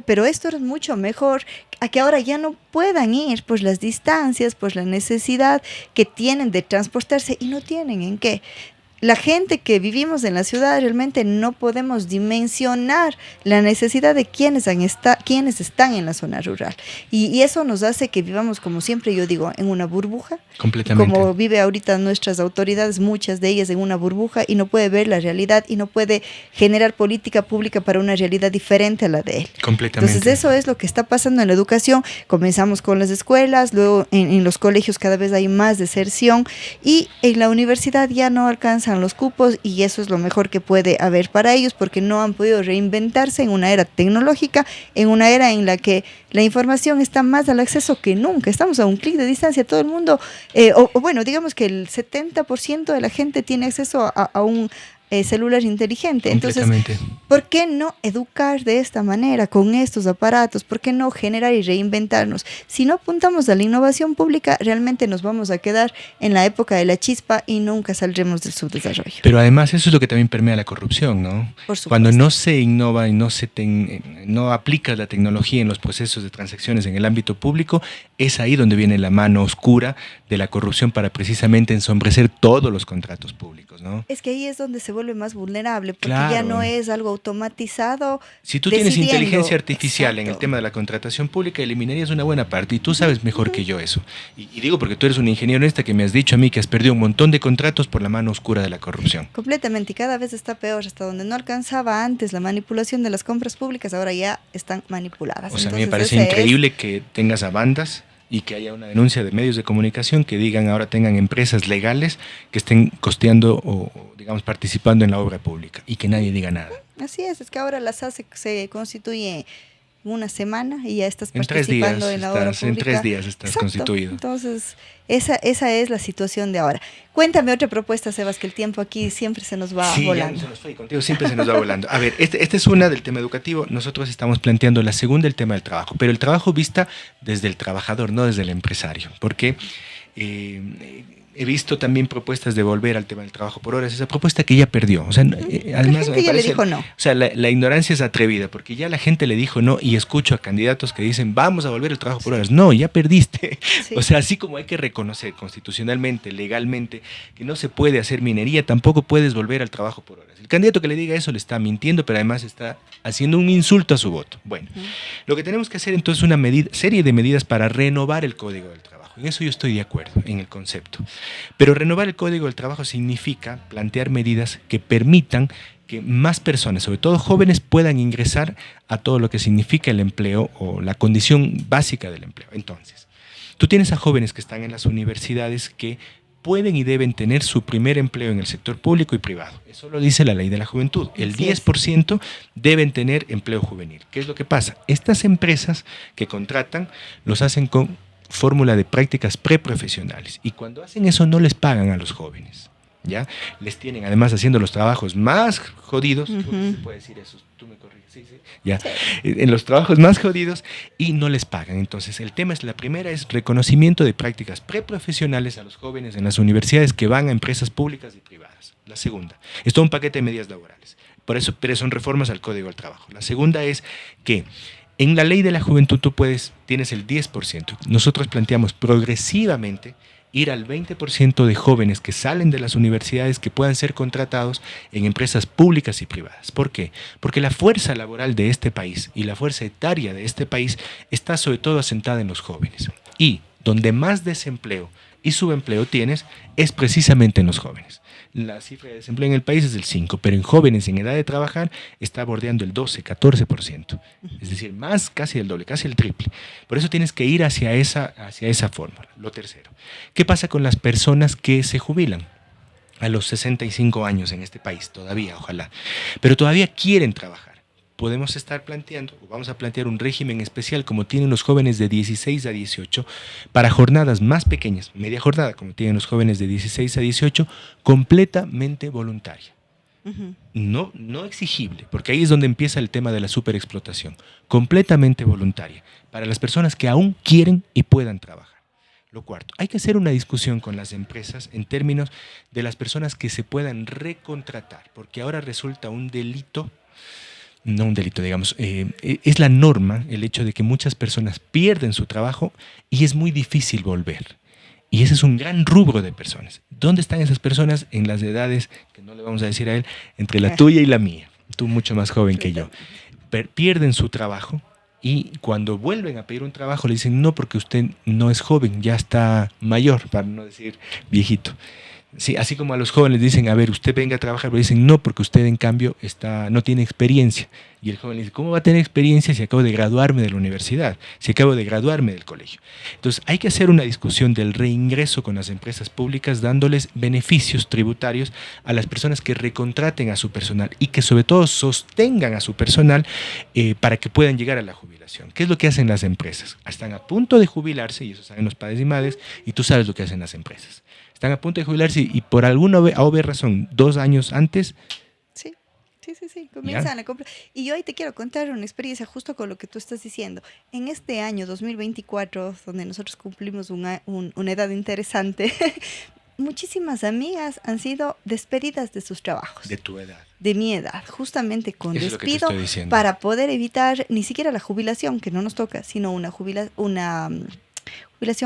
mucho mejor a que ahora ya no puedan ir por las distancias, por la necesidad que tienen de transportarse y no tienen en qué. La gente que vivimos en la ciudad realmente no podemos dimensionar la necesidad de quienes están en la zona rural. Y eso nos hace que vivamos, como siempre yo digo, en una burbuja. Completamente. Como vive ahorita nuestras autoridades, muchas de ellas en una burbuja, y no puede ver la realidad y no puede generar política pública para una realidad diferente a la de él. Completamente. Entonces eso es lo que está pasando en la educación. Comenzamos con las escuelas, luego en los colegios cada vez hay más deserción, y en la universidad ya no alcanzan los cupos, y eso es lo mejor que puede haber para ellos, porque no han podido reinventarse en una era tecnológica, en una era en la que la información está más al acceso que nunca. Estamos a un clic de distancia, todo el mundo, bueno, digamos que el 70% de la gente tiene acceso a un celular inteligente. Entonces, ¿por qué no educar de esta manera, con estos aparatos? ¿Por qué no generar y reinventarnos? Si no apuntamos a la innovación pública, realmente nos vamos a quedar en la época de la chispa y nunca saldremos del subdesarrollo. Pero además eso es lo que también permea la corrupción, ¿no? Por supuesto. Cuando no se innova y no aplicas la tecnología en los procesos de transacciones en el ámbito público, es ahí donde viene la mano oscura de la corrupción para precisamente ensombrecer todos los contratos públicos, ¿no? Es que ahí es donde se vuelve más vulnerable, porque Claro. ya no es algo automatizado. Si tú tienes decidiendo. inteligencia artificial en el Exacto. tema de la contratación pública, eliminarías una buena parte y tú sabes mejor que yo eso. Y digo porque tú eres un ingeniero en que me has dicho a mí que has perdido un montón de contratos por la mano oscura de la corrupción. Completamente, y cada vez está peor, hasta donde no alcanzaba antes la manipulación de las compras públicas, ahora ya están manipuladas. O sea, a mí me Entonces, parece ese increíble que tengas a bandas y que haya una denuncia de medios de comunicación que digan ahora tengan empresas legales que estén costeando digamos, participando en la obra pública y que nadie diga nada. así es que ahora la SAS se constituye una semana y ya estás En 3 días participando en la obra estás, en pública. 3 días estás Exacto. constituido. Entonces, esa es la situación de ahora. Cuéntame otra propuesta, Sebas, que el tiempo aquí siempre se nos va Sí, volando. ya se nos fue, y contigo siempre se nos va volando. A ver, esta es una del tema educativo. Nosotros estamos planteando la segunda, el tema del trabajo, pero el trabajo vista desde el trabajador, no desde el empresario, porque he visto también propuestas de volver al tema del trabajo por horas, esa propuesta que ya perdió. O sea, además, la gente ya le dijo no. O sea, la ignorancia es atrevida, porque ya la gente le dijo no y escucho a candidatos que dicen vamos a volver al trabajo por horas. No, ya perdiste. Sí. O sea, así como hay que reconocer constitucionalmente, legalmente, que no se puede hacer minería, tampoco puedes volver al trabajo por horas. El candidato que le diga eso le está mintiendo, pero además está haciendo un insulto a su voto. Bueno, lo que tenemos que hacer entonces es una serie de medidas para renovar el Código del Trabajo. En eso yo estoy de acuerdo, en el concepto. Pero renovar el Código del Trabajo significa plantear medidas que permitan que más personas, sobre todo jóvenes, puedan ingresar a todo lo que significa el empleo o la condición básica del empleo. Entonces, tú tienes a jóvenes que están en las universidades que pueden y deben tener su primer empleo en el sector público y privado. Eso lo dice la Ley de la Juventud. El 10% deben tener empleo juvenil. ¿Qué es lo que pasa? Estas empresas que contratan los hacen con fórmula de prácticas preprofesionales y cuando hacen eso no les pagan a los jóvenes, ¿ya? Les tienen además haciendo los trabajos más jodidos, se puede decir eso, tú me corriges, sí, ya, en los trabajos más jodidos y no les pagan. Entonces el tema es, la primera es reconocimiento de prácticas preprofesionales a los jóvenes en las universidades que van a empresas públicas y privadas. La segunda, es todo un paquete de medidas laborales, por eso, pero son reformas al Código del Trabajo. La segunda es que en la Ley de la Juventud tú tienes el 10%. Nosotros planteamos progresivamente ir al 20% de jóvenes que salen de las universidades que puedan ser contratados en empresas públicas y privadas. ¿Por qué? Porque la fuerza laboral de este país y la fuerza etaria de este país está sobre todo asentada en los jóvenes. Y donde más desempleo y subempleo tienes es precisamente en los jóvenes. La cifra de desempleo en el país es del 5%, pero en jóvenes en edad de trabajar está bordeando el 12, 14%. Es decir, más, casi el doble, casi el triple. Por eso tienes que ir hacia esa fórmula. Lo tercero, ¿qué pasa con las personas que se jubilan a los 65 años en este país? Todavía, ojalá. Pero todavía quieren trabajar. Podemos estar planteando, o vamos a plantear un régimen especial como tienen los jóvenes de 16 a 18, para jornadas más pequeñas, media jornada como tienen los jóvenes de 16 a 18, completamente voluntaria. No exigible, porque ahí es donde empieza el tema de la superexplotación. Completamente voluntaria, para las personas que aún quieren y puedan trabajar. Lo cuarto, hay que hacer una discusión con las empresas en términos de las personas que se puedan recontratar, porque ahora resulta un delito. No un delito, digamos, es la norma el hecho de que muchas personas pierden su trabajo y es muy difícil volver. Y ese es un gran rubro de personas. ¿Dónde están esas personas? En las edades, que no le vamos a decir a él, entre la tuya y la mía. Tú mucho más joven que yo. Pierden su trabajo y cuando vuelven a pedir un trabajo le dicen no, porque usted no es joven, ya está mayor, para no decir viejito. Sí, así como a los jóvenes dicen, a ver, usted venga a trabajar, pero dicen, no, porque usted en cambio no tiene experiencia. Y el joven le dice, ¿cómo va a tener experiencia si acabo de graduarme de la universidad, si acabo de graduarme del colegio? Entonces hay que hacer una discusión del reingreso con las empresas públicas, dándoles beneficios tributarios a las personas que recontraten a su personal y que sobre todo sostengan a su personal para que puedan llegar a la jubilación. ¿Qué es lo que hacen las empresas? Están a punto de jubilarse, y eso saben los padres y madres, y tú sabes lo que hacen las empresas. Están a punto de jubilarse y por alguna razón, 2 años antes... Sí, comienzan a comprar. Y yo ahí te quiero contar una experiencia justo con lo que tú estás diciendo. En este año 2024, donde nosotros cumplimos una edad interesante, muchísimas amigas han sido despedidas de sus trabajos. De tu edad. De mi edad, justamente con Eso despido, es para poder evitar ni siquiera la jubilación, que no nos toca, sino una jubilación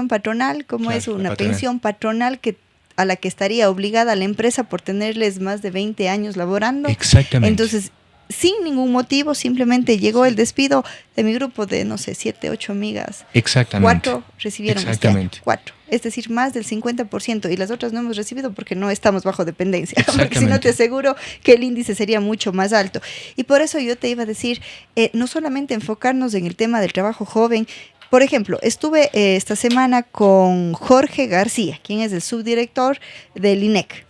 patronal, como claro, es una pensión patronal que a la que estaría obligada la empresa por tenerles más de 20 años laborando. Exactamente. Entonces, sin ningún motivo, simplemente llegó el despido de mi grupo de, no sé, 7, 8 amigas. Exactamente. 4 recibieron este año, 4. Es decir, más del 50%. Y las otras no hemos recibido porque no estamos bajo dependencia. Porque si no, te aseguro que el índice sería mucho más alto. Y por eso yo te iba a decir, no solamente enfocarnos en el tema del trabajo joven. Por ejemplo, estuve esta semana con Jorge García, quien es el subdirector del INEC.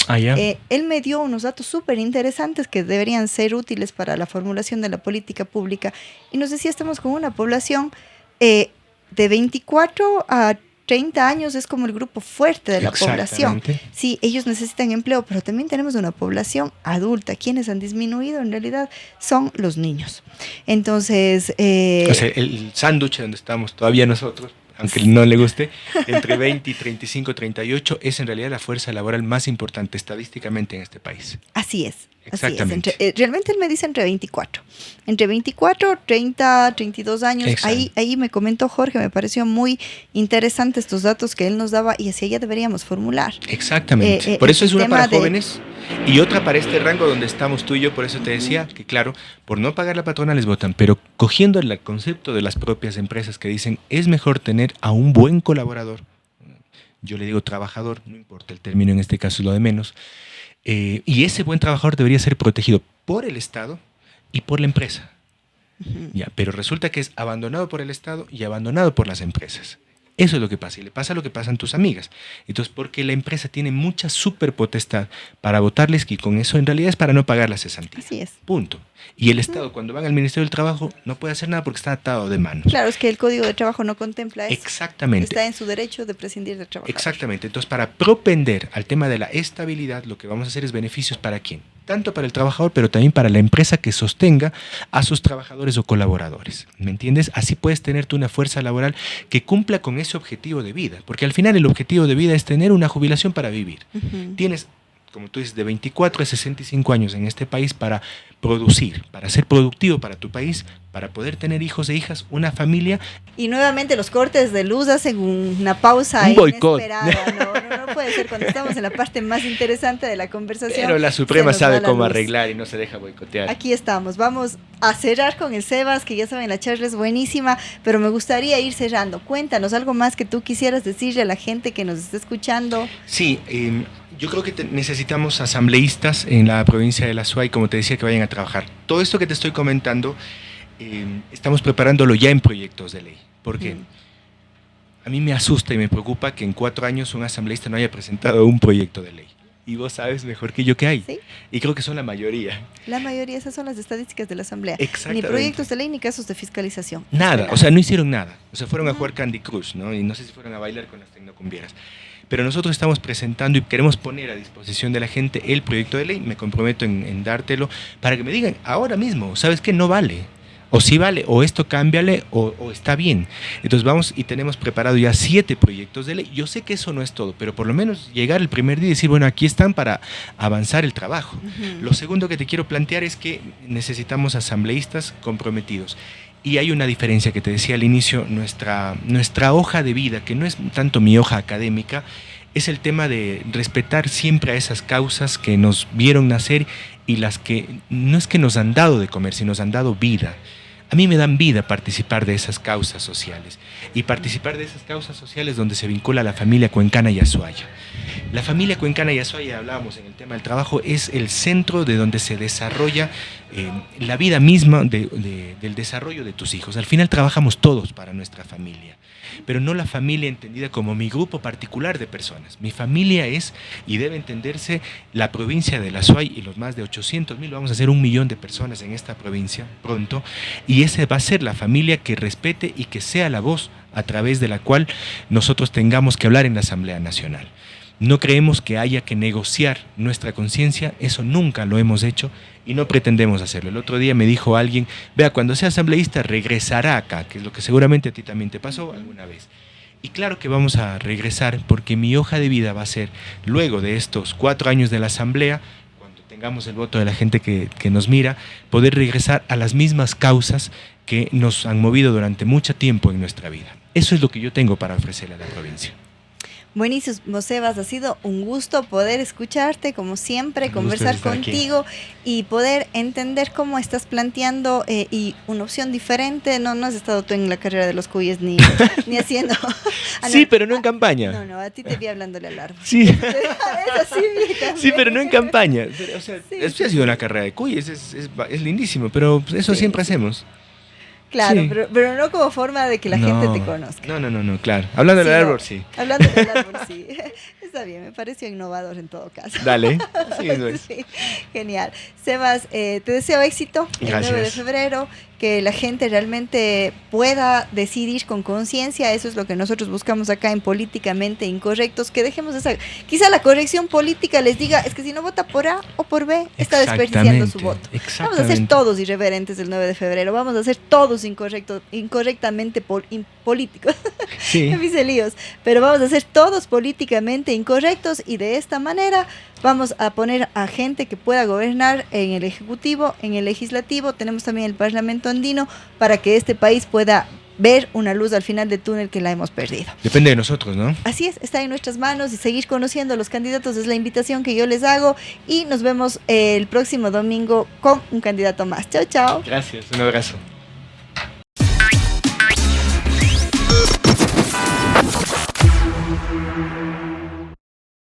Él me dio unos datos súper interesantes que deberían ser útiles para la formulación de la política pública. Y nos decía, estamos con una población de 24 a 30 años, es como el grupo fuerte de la población. Sí, ellos necesitan empleo, pero también tenemos una población adulta. Quienes han disminuido en realidad son los niños. Entonces... o sea, el sándwich donde estamos todavía nosotros, aunque no le guste, entre 20 y 35, 38, es en realidad la fuerza laboral más importante estadísticamente en este país. Así es. Exactamente. Realmente él me dice entre 24, 30, 32 años. Ahí me comentó Jorge, me pareció muy interesante estos datos que él nos daba y hacia allá deberíamos formular. Exactamente. Por eso es una para jóvenes y otra para este rango donde estamos tú y yo. Por eso te decía que, claro, por no pagar la patronal les votan, pero cogiendo el concepto de las propias empresas que dicen es mejor tener a un buen colaborador. Yo le digo trabajador, no importa el término, en este caso es lo de menos. Y ese buen trabajador debería ser protegido por el Estado y por la empresa. Pero resulta que es abandonado por el Estado y abandonado por las empresas. Eso es lo que pasa, y le pasa lo que pasan tus amigas. Entonces, porque la empresa tiene mucha superpotestad para votarles, y con eso en realidad es para no pagar la cesantía. Así es. Punto. Y el Estado, cuando van al Ministerio del Trabajo, no puede hacer nada porque está atado de manos. Claro, es que el Código de Trabajo no contempla eso. Exactamente. Está en su derecho de prescindir del trabajo. Exactamente. Entonces, para propender al tema de la estabilidad, lo que vamos a hacer es beneficios para quién. Tanto para el trabajador, pero también para la empresa que sostenga a sus trabajadores o colaboradores. ¿Me entiendes? Así puedes tener tú una fuerza laboral que cumpla con ese objetivo de vida. Porque al final el objetivo de vida es tener una jubilación para vivir. Tienes, como tú dices, de 24 a 65 años en este país para producir, para ser productivo para tu país, para poder tener hijos e hijas, una familia. Y nuevamente los cortes de luz hacen una pausa un boicot. inesperada. No puede ser cuando estamos en la parte más interesante de la conversación. Pero la Suprema sabe cómo arreglar y no se deja boicotear. Aquí estamos. Vamos a cerrar con el Sebas, que ya saben, la charla es buenísima, pero me gustaría ir cerrando. Cuéntanos algo más que tú quisieras decirle a la gente que nos está escuchando. Sí, yo creo que necesitamos asambleístas en la provincia de la Suay, como te decía, que vayan a trabajar. Todo esto que te estoy comentando, estamos preparándolo ya en proyectos de ley. ¿Por qué? A mí me asusta y me preocupa que en 4 años un asambleísta no haya presentado un proyecto de ley. Y vos sabes mejor que yo que hay. ¿Sí? Y creo que son la mayoría. La mayoría, esas son las estadísticas de la Asamblea. Exactamente. Ni proyectos de ley ni casos de fiscalización. Nada, o sea, no hicieron nada. O sea, fueron a jugar Candy Crush, ¿no? Y no sé si fueron a bailar con las tecnocumbieras. Pero nosotros estamos presentando y queremos poner a disposición de la gente el proyecto de ley. Me comprometo en dártelo para que me digan ahora mismo, ¿sabes qué? No vale. O sí vale, o esto cámbiale, o está bien. Entonces vamos y tenemos preparado ya 7 proyectos de ley. Yo sé que eso no es todo, pero por lo menos llegar el primer día y decir, bueno, aquí están para avanzar el trabajo. Lo segundo que te quiero plantear es que necesitamos asambleístas comprometidos. Y hay una diferencia que te decía al inicio, nuestra hoja de vida, que no es tanto mi hoja académica, es el tema de respetar siempre a esas causas que nos vieron nacer y las que no es que nos han dado de comer, sino nos han dado vida. A mí me dan vida participar de esas causas sociales y participar de esas causas sociales donde se vincula la familia cuencana y azuaya. La familia cuencana y azuaya, hablábamos en el tema del trabajo, es el centro de donde se desarrolla la vida misma del desarrollo de tus hijos. Al final trabajamos todos para nuestra familia, pero no la familia entendida como mi grupo particular de personas. Mi familia es, y debe entenderse, la provincia de la Azuay y los más de 800,000, vamos a ser 1 millón de personas en esta provincia pronto, y esa va a ser la familia que respete y que sea la voz a través de la cual nosotros tengamos que hablar en la Asamblea Nacional. No creemos que haya que negociar nuestra conciencia, eso nunca lo hemos hecho y no pretendemos hacerlo. El otro día me dijo alguien, vea, cuando sea asambleísta regresará acá, que es lo que seguramente a ti también te pasó alguna vez. Y claro que vamos a regresar porque mi hoja de vida va a ser, luego de estos 4 años de la asamblea, cuando tengamos el voto de la gente que nos mira, poder regresar a las mismas causas que nos han movido durante mucho tiempo en nuestra vida. Eso es lo que yo tengo para ofrecerle a la provincia. Buenísimo, Sebas, ha sido un gusto poder escucharte, como siempre, Un conversar gusto estar aquí. contigo y poder entender cómo estás planteando y una opción diferente. No has estado tú en la carrera de los cuyes ni haciendo... Sí, pero no en campaña. No, a ti te vi hablándole al árbol. Sí. Eso sí vi también. Sí, pero no en campaña. O sea, Sí, eso ha sido una carrera de cuyes, es lindísimo, pero eso Sí, siempre sí. hacemos. Claro, Sí. pero no como forma de que la gente te conozca. No, claro. Hablando Sí, del no. árbol, sí. Hablando del árbol, sí. Está bien, me pareció innovador en todo caso. Dale, así es. Sí, genial. Sebas, te deseo éxito el 9 de Gracias. febrero, que la gente realmente pueda decidir con conciencia. Eso es lo que nosotros buscamos acá en Políticamente Incorrectos, que dejemos esa... Quizá la corrección política les diga, es que si no vota por A o por B, está desperdiciando su voto. Vamos a ser todos irreverentes el 9 de febrero, vamos a ser todos incorrectamente políticos. Sí. Me hice líos, pero vamos a ser todos políticamente incorrectos y de esta manera vamos a poner a gente que pueda gobernar en el Ejecutivo, en el Legislativo, tenemos también el Parlamento andino para que este país pueda ver una luz al final del túnel que la hemos perdido. Depende de nosotros, ¿no? Así es, está en nuestras manos y seguir conociendo a los candidatos es la invitación que yo les hago y nos vemos el próximo domingo con un candidato más. Chao, chao. Gracias, un abrazo.